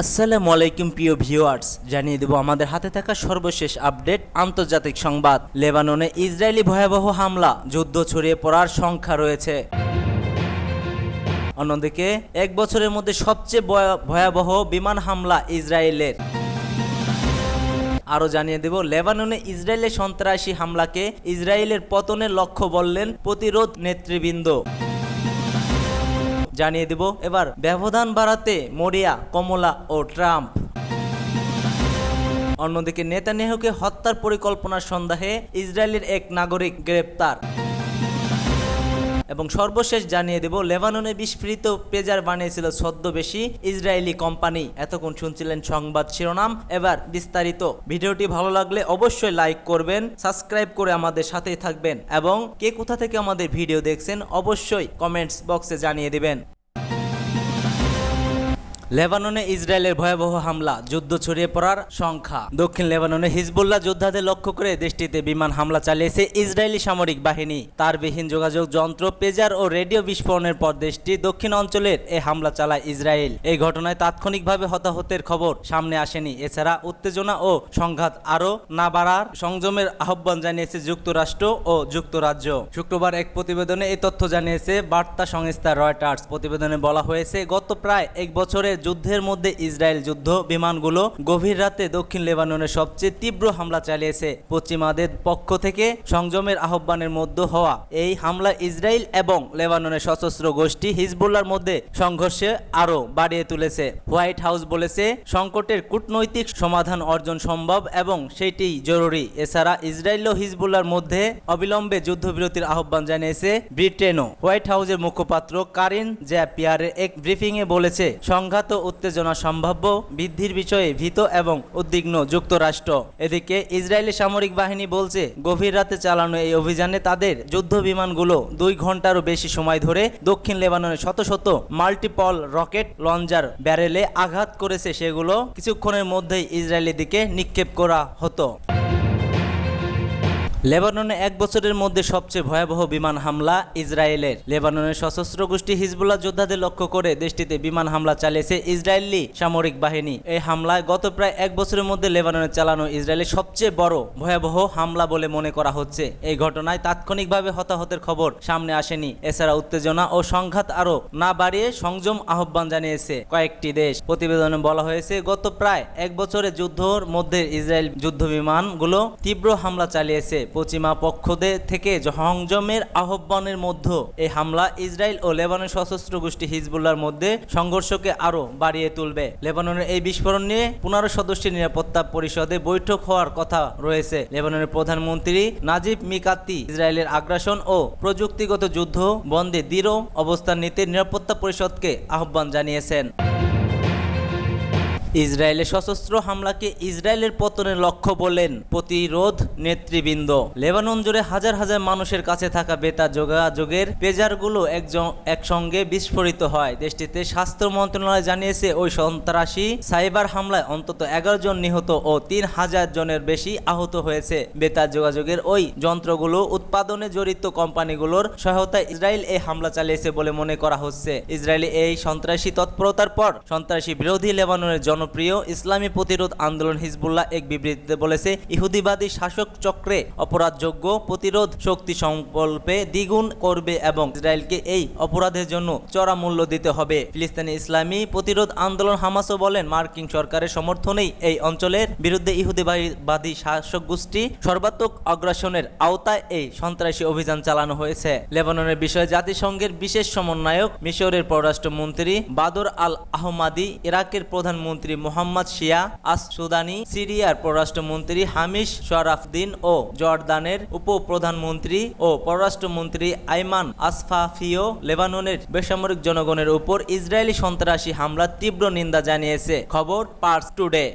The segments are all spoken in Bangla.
আসসালামু আলাইকুম প্রিয় ভিউয়ার্স, জানিয়ে দেব আমাদের হাতে থাকা সর্বশেষ আপডেট আন্তর্জাতিক সংবাদ। লেবাননে ইসরায়েলি ভয়াবহ হামলা, যুদ্ধ ছড়িয়ে পড়ার সংখ্যা রয়েছে। অন্যদিকে এক বছরের মধ্যে সবচেয়ে ভয়াবহ বিমান হামলা ইসরায়েলের। আরও জানিয়ে দেব লেবাননে ইসরায়েলের সন্ত্রাসী হামলাকে ইসরায়েলের পতনের লক্ষ্য বললেন প্রতিরোধ নেতৃবৃন্দ। জানিয়ে দেব এবার ব্যবধান বাড়াতে মরিয়া কমলা ও ট্রাম্প। অন্যদিকে নেতানিয়াহুকে হত্যার পরিকল্পনার সন্দেহে ইসরায়েলের এক নাগরিক গ্রেপ্তার। এবং সর্বশেষ জানিয়ে দেব লেবাননে বিস্ফোরিত পেজার বানিয়েছিল ছদ্মবেশী ইসরায়েলি কোম্পানি। এতক্ষণ শুনছিলেন সংবাদ শিরোনাম, এবার বিস্তারিত। ভিডিওটি ভালো লাগলে অবশ্যই লাইক করবেন, সাবস্ক্রাইব করে আমাদের সাথেই থাকবেন এবং কে কোথা থেকে আমাদের ভিডিও দেখছেন অবশ্যই কমেন্টস বক্সে জানিয়ে দিবেন। লেবাননে ইসরায়েলের ভয়াবহ হামলা, যুদ্ধ ছড়িয়ে পড়ার সংখ্যা। দক্ষিণ লেবাননে হিজবুল্লাহ যোদ্ধাদের লক্ষ্য করে দেশটিতে বিমান হামলা চালিয়েছে ইসরায়েলি সামরিক বাহিনী। তারবিহীন যোগাযোগ যন্ত্র, পেজার ও রেডিও বিস্ফোরণের পর দেশটির দক্ষিণ অঞ্চলের এ হামলা চালায় ইসরায়েল। এই ঘটনায় তাৎক্ষণিকভাবে হতাহতের খবর সামনে আসেনি। এছাড়া উত্তেজনা ও সংঘাত আরও না বাড়ার সংযমের আহ্বান জানিয়েছে যুক্তরাষ্ট্র ও যুক্তরাজ্য। শুক্রবার এক প্রতিবেদনে এই তথ্য জানিয়েছে বার্তা সংস্থা রয়টার্স। প্রতিবেদনে বলা হয়েছে, গত প্রায় এক বছরের যুদ্ধের মধ্যে ইসরায়েল যুদ্ধ বিমানগুলো গভীর রাতে দক্ষিণ লেবাননের সবচেয়ে তীব্র হামলা চালিয়েছে। পশ্চিমাদের পক্ষ থেকে সংযমের আহ্বানের মধ্যে হওয়া এই হামলা ইসরায়েল এবং লেবাননের সশস্ত্র গোষ্ঠী হিজবুল্লাহর মধ্যে সংঘর্ষে আরও বাড়িয়ে তুলেছে। হোয়াইট হাউস বলেছে, সংকটের কূটনৈতিক সমাধান অর্জন সম্ভব এবং সেটিই জরুরি। এছাড়া ইসরায়েল ও হিজবুল্লাহর মধ্যে অবিলম্বে যুদ্ধবিরতির আহ্বান জানিয়েছে ব্রিটেনও। হোয়াইট হাউসের মুখপাত্র কারিন জ্যাপিয়ারের এক ব্রিফিংয়ে বলেছে, সংঘাত উত্তেজনা সম্ভাব্য বৃদ্ধির বিষয়ে ভীত এবং উদ্বিগ্ন যুক্তরাষ্ট্র। এদিকে ইসরায়েলি সামরিক বাহিনী বলছে, গভীর রাতে চালানো এই অভিযানে তাদের যুদ্ধ বিমানগুলো 2 ঘন্টারও বেশি সময় ধরে দক্ষিণ লেবাননের শত শত মাল্টিপল রকেট লঞ্চার ব্যারেলে আঘাত করেছে। সেগুলো কিছুক্ষণের মধ্যেই ইসরায়েলের দিকে নিক্ষেপ করা হতো। লেবাননে এক বছরের মধ্যে সবচেয়ে ভয়াবহ বিমান হামলা ইসরায়েলের। লেবাননের সশস্ত্র গোষ্ঠী হিজবুল্লাহ যোদ্ধাদের লক্ষ্য করে দেশটিতে বিমান হামলা চালিয়েছে ইসরায়েলি সামরিক বাহিনী। এই হামলায় গত প্রায় এক বছরের মধ্যে লেবাননে চালানো ইসরায়েলের সবচেয়ে বড় ভয়াবহ হামলা বলে মনে করা হচ্ছে। এই ঘটনায় তাৎক্ষণিকভাবে হতাহতের খবর সামনে আসেনি। এছাড়া উত্তেজনা ও সংঘাত আরও না বাড়িয়ে সংযম আহ্বান জানিয়েছে কয়েকটি দেশ। প্রতিবেদনে বলা হয়েছে, গত প্রায় এক বছরের যুদ্ধর মধ্যে ইসরায়েল যুদ্ধ বিমানগুলো তীব্র হামলা চালিয়েছে। পশ্চিমা পক্ষদের থেকে সংযমের আহ্বানের মধ্যে এই হামলা ইসরায়েল ও লেবাননের সশস্ত্র গোষ্ঠী হিজবুল্লাহর মধ্যে সংঘর্ষকে আরও বাড়িয়ে তুলবে। লেবাননের এই বিস্ফোরণ নিয়ে 15 সদস্যের নিরাপত্তা পরিষদে বৈঠক হওয়ার কথা রয়েছে। লেবাননের প্রধানমন্ত্রী নাজিব মিকাতি ইসরায়েলের আগ্রাসন ও প্রযুক্তিগত যুদ্ধ বন্ধে দৃঢ় অবস্থান নিতে নিরাপত্তা পরিষদকে আহ্বান জানিয়েছেন। ইসরায়েলের সশস্ত্র হামলাকে ইসরায়েলের পতনের লক্ষ্য বলেন প্রতিরোধ নেতৃবৃন্দ। লেবানন জুড়ে হাজার হাজার মানুষের কাছে থাকা বেতার যোগাযোগের পেজারগুলো একসঙ্গে বিস্ফোরিত হয়। দেশটিতে স্বাস্থ্য মন্ত্রণালয় জানিয়েছে, ওই সন্ত্রাসী সাইবার হামলায় অন্তত 11 জন নিহত ও 3000 জনের বেশি আহত হয়েছে। বেতার যোগাযোগের ওই যন্ত্রগুলো উৎপাদনে জড়িত কোম্পানিগুলোর সহায়তায় ইসরায়েল এই হামলা চালিয়েছে বলে মনে করা হচ্ছে। ইসরায়েলি এই সন্ত্রাসী তৎপরতার পর সন্ত্রাসী বিরোধী লেবাননের জনপ্রিয় ইসলামী প্রতিরোধ আন্দোলন হিজবুল্লাহ এক বিবৃতিতে বলেছে, ইহুদিবাদী শাসক চক্রে অপরাধযোগ্য প্রতিরোধ শক্তি সংকল্পে দ্বিগুণ করবে এবং ইসরায়েলকে এই অপরাধের জন্য চড়া মূল্য দিতে হবে। ফিলিস্তিনি ইসলামী প্রতিরোধ আন্দোলন হামাসও বলেন, মার্কিন সরকারের সমর্থনেই এই অঞ্চলের বিরুদ্ধে ইহুদিবাদী শাসক গোষ্ঠী সর্বাত্মক আগ্রাসনের আওতায় এই সন্ত্রাসী অভিযান চালানো হয়েছে। লেবাননের বিষয়ে জাতিসংঘের বিশেষ সমন্বয়ক মিশরের পররাষ্ট্রমন্ত্রী বাদর আল আহমাদি, ইরাকের প্রধানমন্ত্রী মোহাম্মদ শিয়া আস সুদানি, সিরিয়ার পররাষ্ট্রমন্ত্রী হামিশ শরাফদিন ও জর্দানের উপপ্রধানমন্ত্রী ও পররাষ্ট্রমন্ত্রী আইমান আসফাফিও লেবাননের বেসামরিক জনগণের উপর ইসরায়েলি সন্ত্রাসী হামলার তীব্র নিন্দা জানিয়েছে। খবর পার্স টুডে।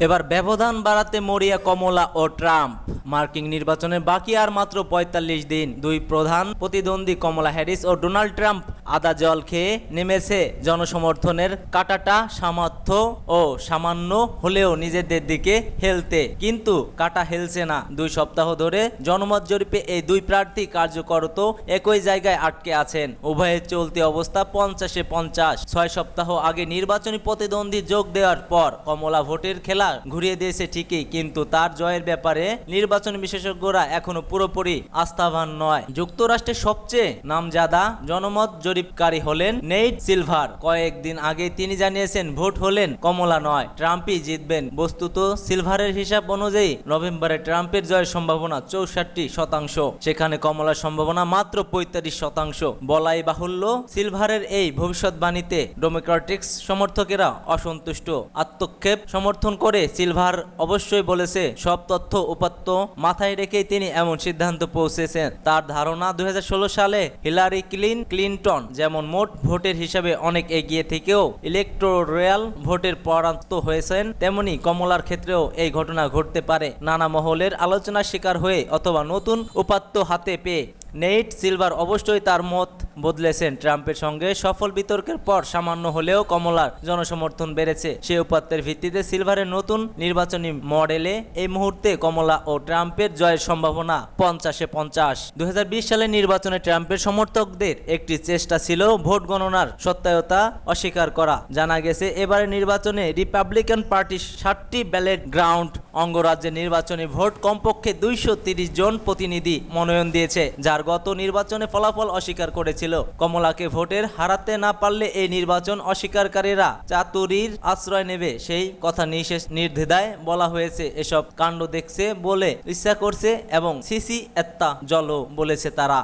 এবার ব্যবধান বাড়াতে মরিয়া কমলা ও ট্রাম্প। মার্কিন নির্বাচনে বাকি আর মাত্র ৪৫ দিন। দুই প্রধান প্রতিদ্বন্দ্বী কমলা হ্যারিস ও ডোনাল্ড ট্রাম্প আদা জল খেয়ে নেমেছে জনসমর্থনের কাঁটাটা সামান্য হলেও নিজেদের দিকে হেলতে, কিন্তু কাঁটা হেলছে না। 2 সপ্তাহ ধরে জনমত জরিপে এই দুই প্রার্থী কার্যকরত একই জায়গায় আটকে আছেন। উভয়ের চলতি অবস্থা 50-50। 6 সপ্তাহ আগে নির্বাচনী প্রতিদ্বন্দ্বী যোগ দেওয়ার পর কমলা ভোটের খেলা ঘুরিয়ে দিয়েছে ঠিকই, কিন্তু তার জয়ের ব্যাপারে নির্বাচন বিশেষজ্ঞরা এখনো পুরোপুরি আস্থাবান নয়। যুক্তরাষ্ট্রের সবচেয়ে নামজাদা জনমত জরিপকারী হলেন নেইট সিলভার। কয়েকদিন আগে তিনি জানিয়েছেন ভোট হলেন কমলা নয়, ট্রাম্পই জিতবেন। বস্তুত সিলভারের হিসাব অনুযায়ী নভেম্বরে ট্রাম্পের জয়ের সম্ভাবনা 64%, সেখানে কমলার সম্ভাবনা মাত্র 35%। বলাই বাহুল্য, সিলভারের এই ভবিষ্যৎবাণীতে ডেমোক্রেটিক সমর্থকেরা অসন্তুষ্ট। আত্মক্ষেপ সমর্থন করে সিলভার অবশ্যই বলেছে, সব তথ্য উপাত্ত মাথায় রেখেই তিনি এমন সিদ্ধান্ত পৌঁছেছেন। তার ধারণা 2016 সালে হিলারি ক্লিনটন যেমন মোট ভোটের হিসাবে অনেক এগিয়ে থেকেও ইলেকটোরাল ভোটের পরাস্ত হয়েছেন, তেমনি কমলার ক্ষেত্রেও এই ঘটনা ঘটতে পারে। নানা মহলের আলোচনার শিকার হয়ে অথবা নতুন উপাত্ত হাতে পেয়ে নেইট সিলভার অবশ্যই তার মত বদলেছেন। ট্রাম্পের সঙ্গে সফল বিতর্কের পর সামান্য হলেও কমলার জনসমর্থন বেড়েছে। সে উপাত্তের ভিত্তিতে সিলভারের নতুন নির্বাচনী মডেলে এই মুহূর্তে কমলা ও ট্রাম্পের জয়ের সম্ভাবনা 50-50। 2020 সালের নির্বাচনে ট্রাম্পের সমর্থকদের একটি চেষ্টা ছিল ভোট গণনার সত্যতা অস্বীকার করা। জানা গেছে এবারের নির্বাচনে রিপাবলিকান পার্টি 60টি ব্যালট গ্রাউন্ড অঙ্গরাজ্যে নির্বাচনী ভোট কমপক্ষে 230 জন প্রতিনিধি মনোনয়ন দিয়েছে, যার গত নির্বাচনে ফলাফল অস্বীকার করেছিল। কমলাকে ভোটের হারাতে না পারলে এই নির্বাচন অস্বীকারীরা চাতুরীর আশ্রয় নেবে, সেই কথা নির্দ্বিধায় বলা হয়েছে। এসব কাণ্ড দেখছে বলে ইচ্ছা করছে এবং সিসি এত্তা জলও বলেছে তারা।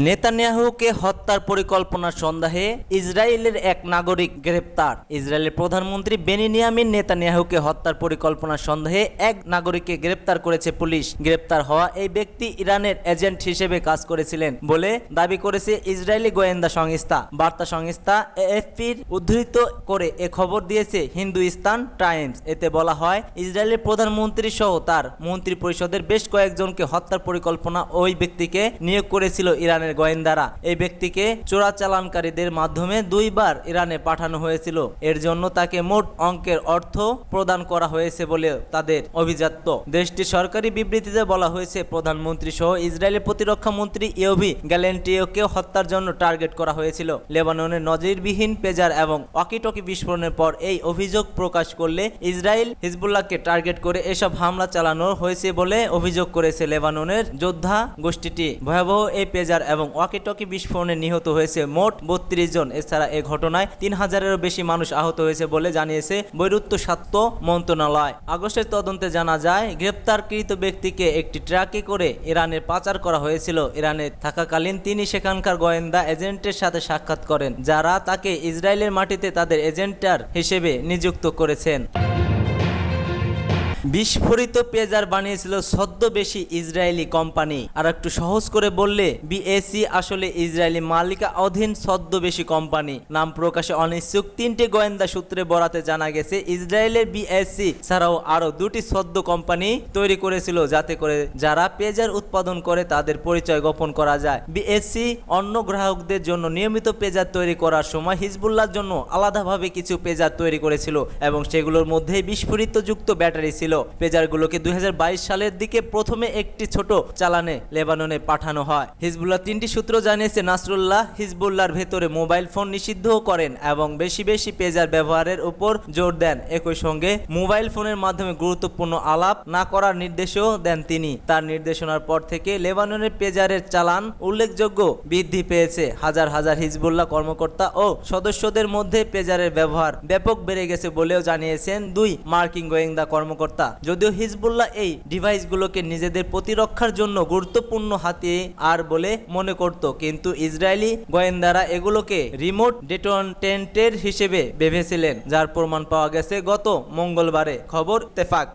নেতানিয়াহুকে হত্যার পরিকল্পনার সন্দেহে ইসরায়েলের এক নাগরিক গ্রেপ্তার। ইসরায়েলের প্রধানমন্ত্রী বেনিয়ামিন নেতানিয়াহুকে হত্যার পরিকল্পনার সন্দেহে এক নাগরিককে গ্রেপ্তার করেছে পুলিশ। গ্রেপ্তার হওয়া এই ব্যক্তি ইরানের এজেন্ট হিসেবে কাজ করেছিলেন বলে দাবি করেছে ইসরায়েলি গোয়েন্দা সংস্থা। বার্তা সংস্থা এএফপির উদ্ধৃত করে এ খবর দিয়েছে হিন্দুস্তান টাইমস। এতে বলা হয়, ইসরায়েলের প্রধানমন্ত্রী সহ তার মন্ত্রী পরিষদের বেশ কয়েকজনকে হত্যার পরিকল্পনা ওই ব্যক্তিকে নিয়োগ করেছিল ইরানের গোয়েন্দারা। এই ব্যক্তিকে চোরাচালানকারীদের মাধ্যমে 2 বার ইরানে পাঠানো হয়েছিল। এর জন্য তাকে মোট অঙ্কের অর্থ প্রদান করা হয়েছে বলে তাদের অভিজাত্য। দেশটির সরকারি বিবৃতিতে বলা হয়েছে, প্রধানমন্ত্রী সহ ইসরায়েলের প্রতিরক্ষা মন্ত্রী ইয়োভি গ্যালেন্টিওকে হত্যার জন্য টার্গেট করা হয়েছিল। লেবাননের নজিরবিহীন পেজার এবং ওয়াকিটকি বিস্ফোরণের পর এই অভিযোগ প্রকাশ করলে ইসরায়েল হিজবুল্লাহকে টার্গেট করে এসব হামলা চালানো হয়েছে বলে অভিযোগ করেছে লেবাননের যোদ্ধা গোষ্ঠীটি। ভয়াবহ এই পেজার এবং ওয়াকিটকি বিস্ফোরণে নিহত হয়েছে মোট 32 জন। এছাড়া এ ঘটনায় 3000-এরও বেশি মানুষ আহত হয়েছে বলে জানিয়েছে বৈরুত্য স্বাস্থ্য মন্ত্রণালয়। আগস্টের তদন্তে জানা যায়, গ্রেপ্তারকৃত ব্যক্তিকে একটি ট্রাকে করে ইরানে পাচার করা হয়েছিল। ইরানে থাকাকালীন তিনি সেখানকার গোয়েন্দা এজেন্টের সাথে সাক্ষাৎ করেন, যারা তাকে ইসরায়েলের মাটিতে তাদের এজেন্টার হিসেবে নিযুক্ত করেছেন। বিস্ফোরিত পেজার বানিয়েছিল ছদ্মবেশী ইসরায়েলি কোম্পানি। আর একটু সহজ করে বললে, বিএসি আসলে ইসরায়েলি মালিকা অধীন ছদ্মবেশী কোম্পানি। নাম প্রকাশে অনিচ্ছুক 3টে গোয়েন্দা সূত্রে বরাতে জানা গেছে, ইসরায়েলের বিএসি ছাড়াও আরও 2টি ছদ্ম কোম্পানি তৈরি করেছিল, যাতে করে যারা পেজার উৎপাদন করে তাদের পরিচয় গোপন করা যায়। বিএসি অন্য গ্রাহকদের জন্য নিয়মিত পেজার তৈরি করার সময় হিজবুল্লাহর জন্য আলাদাভাবে কিছু পেজার তৈরি করেছিল এবং সেগুলোর মধ্যে বিস্ফোরিতযুক্ত ব্যাটারি ছিল। পেজারগুলোকে 2022 সালের দিকে প্রথমে একটি ছোট চালানে লেবাননে পাঠানো হয়। হিজবুল্লাহ 3টি সূত্র জানিয়েছে, নাসরুল্লাহ হিজবুল্লাহর ভেতরে মোবাইল ফোন নিষিদ্ধ করেন এবং বেশি বেশি পেজার ব্যবহারের উপর জোর দেন। একই সঙ্গে মোবাইল ফোনের মাধ্যমে গুরুত্বপূর্ণ আলাপ না করার নির্দেশও দেন তিনি। তার নির্দেশনার পর থেকে লেবাননের পেজারের চালান উল্লেখযোগ্য বৃদ্ধি পেয়েছে। হাজার হাজার হিজবুল্লাহ কর্মকর্তা ও সদস্যদের মধ্যে পেজারের ব্যবহার ব্যাপক বেড়ে গেছে বলেও জানিয়েছেন 2 মার্কিন গোয়েন্দা কর্মকর্তা। যদিও হিজবুল্লাহ এই ডিভাইসগুলোকে নিজেদের প্রতিরক্ষার জন্য গুরুত্বপূর্ণ হাতিয়ার বলে মনে করত, কিন্তু ইসরায়েলি গোয়েন্দারা এগুলোকে রিমোট ডেটোনেটর হিসেবে ভেবেছিলেন, যার প্রমাণ পাওয়া গেছে গত মঙ্গলবারে। খবর ইত্তেফাক।